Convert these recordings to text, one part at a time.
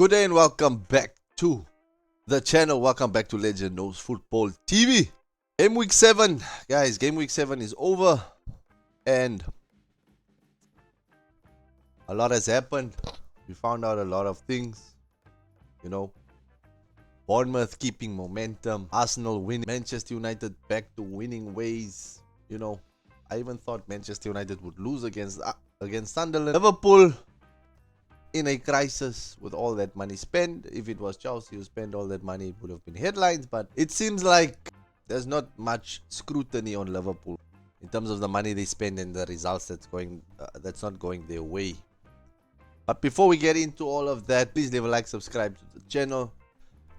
Good day and welcome back to the channel. Welcome back to Legend Knows Football TV. Game week 7, guys. Game week 7 is over and a lot has happened. We found out a lot of things. Bournemouth keeping momentum, Arsenal winning, Manchester United back to winning ways. I even thought Manchester United would lose against Sunderland. Liverpool in a crisis with all that money spent. If it was Chelsea who spent all that money, it would have been headlines, but it seems like there's not much scrutiny on Liverpool in terms of the money they spend and the results that's not going their way. But before we get into all of that, please leave a like, subscribe to the channel.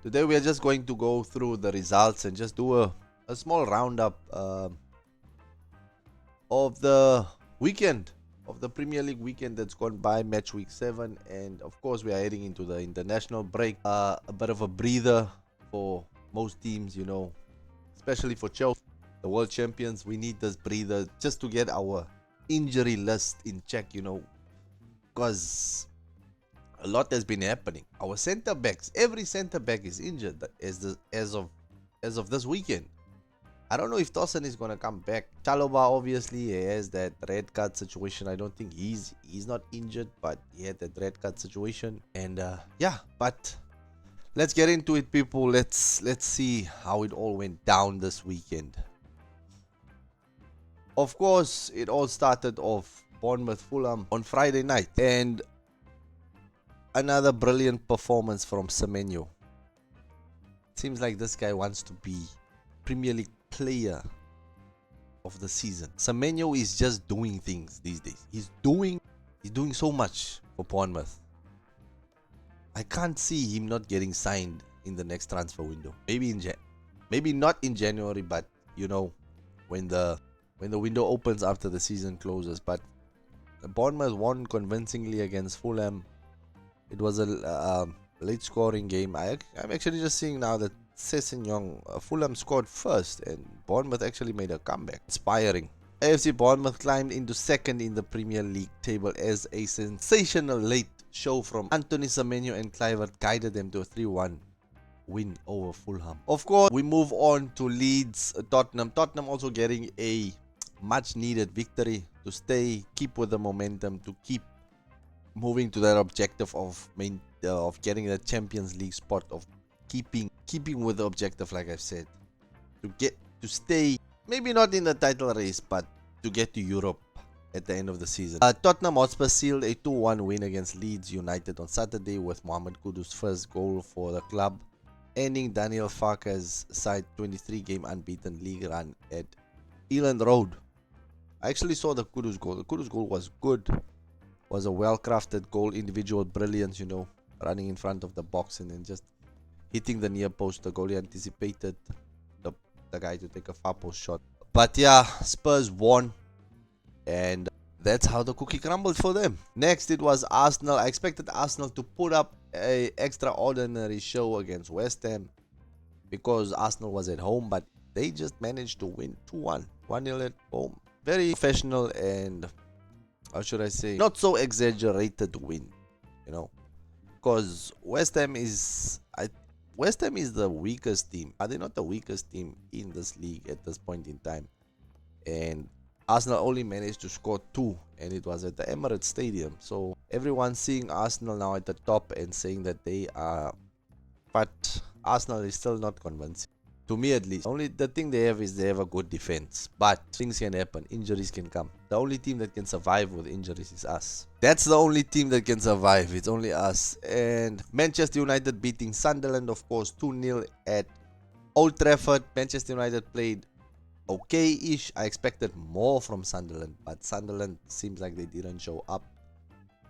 Today we are just going to go through the results and just do a small roundup of the weekend, of the Premier League weekend that's gone by, match week 7, and of course we are heading into the international break. A bit of a breather for most teams, especially for Chelsea, the world champions. We need this breather just to get our injury list in check, because a lot has been happening. Our center backs, every center back is injured as of this weekend. I don't know if Dawson is gonna come back. Chalobah obviously has that red card situation. I don't think he's not injured, but he had that red card situation. And yeah, but let's get into it, people. Let's see how it all went down this weekend. Of course, it all started off Bournemouth Fulham on Friday night, and another brilliant performance from Semenyo. Seems like this guy wants to be Premier League player of the season. Semenyo is just doing things these days. He's doing so much for Bournemouth. I can't see him not getting signed in the next transfer window. Maybe not in January, but when the window opens after the season closes. But Bournemouth won convincingly against Fulham. It was a late scoring game. I'm actually just seeing now that Fulham scored first and Bournemouth actually made a comeback. Inspiring. AFC Bournemouth climbed into second in the Premier League table as a sensational late show from Anthony Semenyo and Kluivert guided them to a 3-1 win over Fulham. Of course, we move on to Leeds Tottenham. Tottenham also getting a much needed victory to keep with the momentum, to keep moving to that objective of getting the Champions League spot, of keeping with the objective, like I've said, to stay, maybe not in the title race, but to get to Europe at the end of the season. Tottenham Hotspur sealed a 2-1 win against Leeds United on Saturday with Mohamed Kudus' first goal for the club, ending Daniel Farke's side 23-game unbeaten league run at Elland Road. I actually saw the Kudus goal. The Kudus goal was good. Was a well-crafted goal, individual brilliance, running in front of the box and then just hitting the near post. The goalie anticipated the guy to take a far post shot. But yeah, Spurs won, and that's how the cookie crumbled for them. Next, it was Arsenal. I expected Arsenal to put up an extraordinary show against West Ham because Arsenal was at home, but they just managed to win 2-1, 1-0 at home. Very professional and, how should I say, not so exaggerated win, because West Ham is the weakest team. Are they not the weakest team in this league at this point in time? And Arsenal only managed to score 2, and it was at the Emirates Stadium. So everyone's seeing Arsenal now at the top and saying that they are, but Arsenal is still not convincing. To me, at least. Only the thing they have is they have a good defense. But things can happen. Injuries can come. The only team that can survive with injuries is us. That's the only team that can survive. It's only us. And Manchester United beating Sunderland, of course, 2-0 at Old Trafford. Manchester United played okay-ish. I expected more from Sunderland, but Sunderland seems like they didn't show up.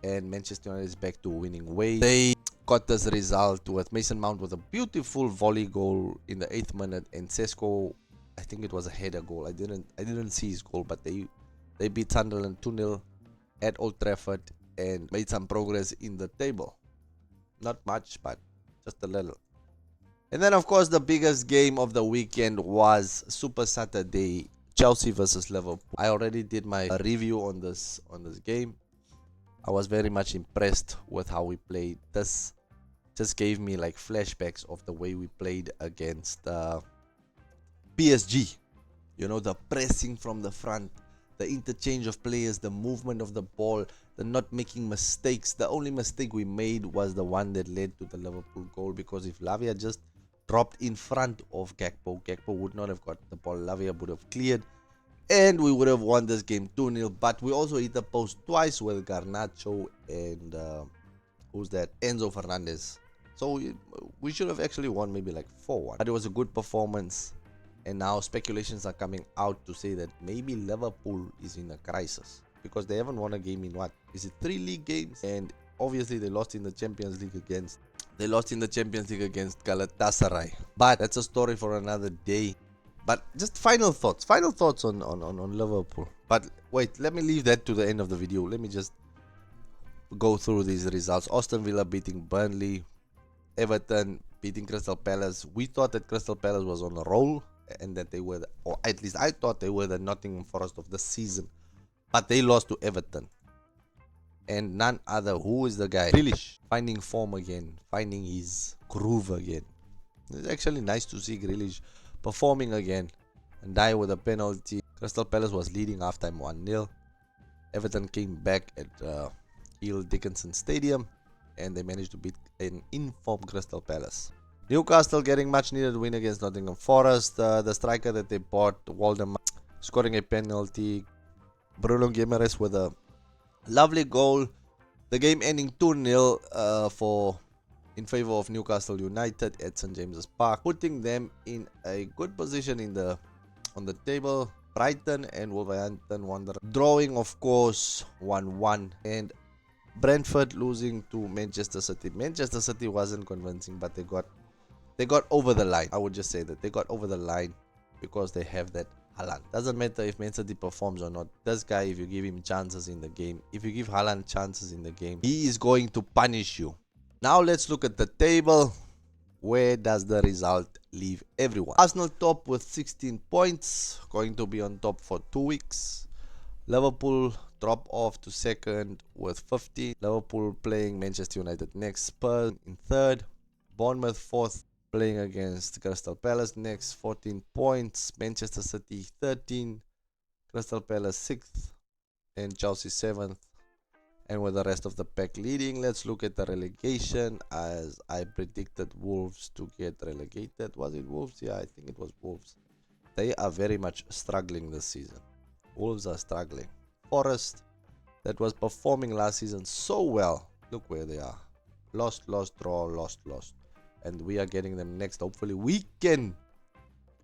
And Manchester United is back to winning ways. They got this result with Mason Mount with a beautiful volley goal in the 8th minute, and Sesko, I think it was a header goal. I didn't see his goal, but they beat Sunderland 2-0 at Old Trafford and made some progress in the table. Not much, but just a little. And then, of course, the biggest game of the weekend was Super Saturday, Chelsea versus Liverpool. I already did my review on this game. I was very much impressed with how we played. This just gave me like flashbacks of the way we played against PSG. You know, the pressing from the front, the interchange of players, the movement of the ball, the not making mistakes. The only mistake we made was the one that led to the Liverpool goal, because if Lavia just dropped in front of Gakpo, Gakpo would not have got the ball. Lavia would have cleared and we would have won this game 2-0. But we also hit the post twice with Garnacho and who's that? Enzo Fernandez. So we should have actually won maybe like 4-1. But it was a good performance. And now speculations are coming out to say that maybe Liverpool is in a crisis, because they haven't won a game in what? Is it 3 league games? And obviously they lost in the Champions League against Galatasaray. But that's a story for another day. But just final thoughts on Liverpool. But wait, let me leave that to the end of the video. Let me just go through these results. Aston Villa beating Burnley, Everton beating Crystal Palace. We thought that Crystal Palace was on a roll, and that they were, or at least I thought they were, the Nottingham Forest of the season. But they lost to Everton. And none other, who is the guy? Grealish, finding form again, finding his groove again. It's actually nice to see Grealish performing again and die with a penalty. Crystal Palace was leading halftime 1-0. Everton came back at Hill Dickinson Stadium and they managed to beat an informed Crystal Palace. Newcastle getting much needed win against Nottingham Forest. The striker that they bought, Waldemar, scoring a penalty. Bruno Guimaraes with a lovely goal. The game ending 2-0 in favor of Newcastle United at St James's Park, putting them in a good position on the table. Brighton and Wolverhampton Wanderers drawing, of course, 1-1, and Brentford losing to Manchester City. Manchester City wasn't convincing, but they got over the line. I would just say that they got over the line because they have that Haaland. Doesn't matter if Man City performs or not. This guy, if you give him chances in the game, if you give Haaland chances in the game, he is going to punish you. Now let's look at the table. Where does the result leave everyone? Arsenal top with 16 points, going to be on top for 2 weeks. Liverpool drop off to second with 15. Liverpool playing Manchester United next. Spurs in third. Bournemouth fourth, playing against Crystal Palace next, 14 points. Manchester City 13. Crystal Palace 6th. And Chelsea 7th. And with the rest of the pack leading, let's look at the relegation, as I predicted Wolves to get relegated. Was it Wolves? Yeah, I think it was Wolves. They are very much struggling this season. Wolves are struggling. Forest, that was performing last season so well, look where they are. Lost, draw, lost. And we are getting them next. Hopefully we can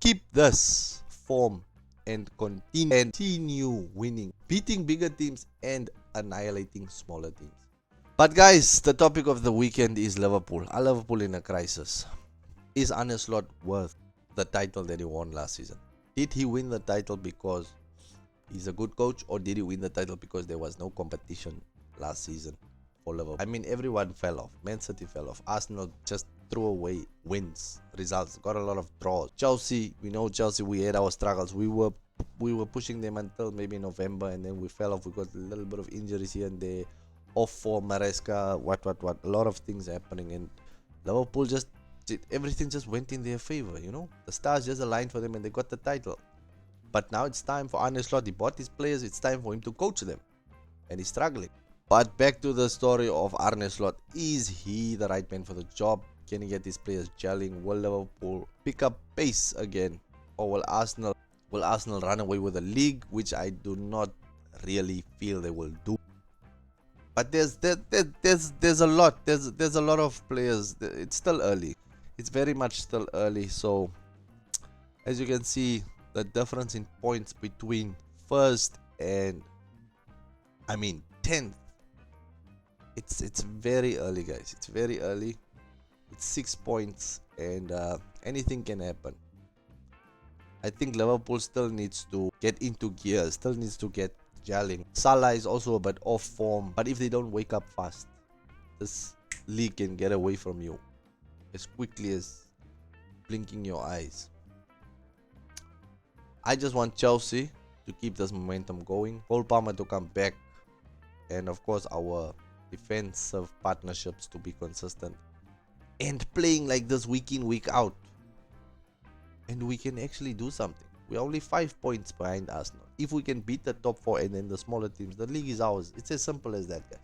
keep this form and continue winning, beating bigger teams and annihilating smaller teams. But guys, the topic of the weekend is Liverpool. Are Liverpool in a crisis? Is Arne Slot worth the title that he won last season? Did he win the title because he's a good coach, or did he win the title because there was no competition last season for Liverpool? I mean, everyone fell off. Man City fell off. Arsenal just threw away wins, results, got a lot of draws. Chelsea, we know Chelsea, we had our struggles. We were pushing them until maybe November, and then we fell off. We got a little bit of injuries here and there. Off for Maresca, what. A lot of things happening, and Liverpool just everything just went in their favor, you know. The stars just aligned for them and they got the title. But now it's time for Arne Slot. He bought his players. It's time for him to coach them, and he's struggling. But back to the story of Arne Slot. Is he the right man for the job? Can he get his players gelling? Will Liverpool pick up pace again, or will Arsenal run away with the league, which I do not really feel they will do? But there's a lot of players. It's still early. It's very much still early. So as you can see, the difference in points between first and 10th. It's very early, guys. It's very early. It's 6 points, and anything can happen. I think Liverpool still needs to get into gear, still needs to get gelling. Salah is also a bit off form, but if they don't wake up fast, this league can get away from you as quickly as blinking your eyes. I just want Chelsea to keep this momentum going, Cole Palmer to come back, and of course our defensive partnerships to be consistent. and playing like this week in, week out. And we can actually do something. We're only 5 points behind Arsenal. If we can beat the top 4 and then the smaller teams, the league is ours. It's as simple as that, guys.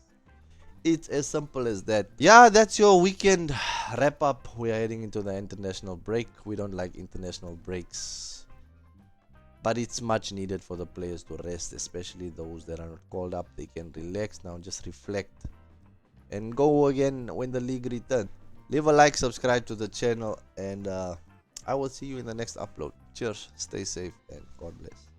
It's as simple as that. Yeah, that's your weekend wrap up. We are heading into the international break. We don't like international breaks, but it's much needed for the players to rest, especially those that are not called up. They can relax now, just reflect, and go again when the league returns. Leave a like, subscribe to the channel, and I will see you in the next upload. Cheers, stay safe, and God bless.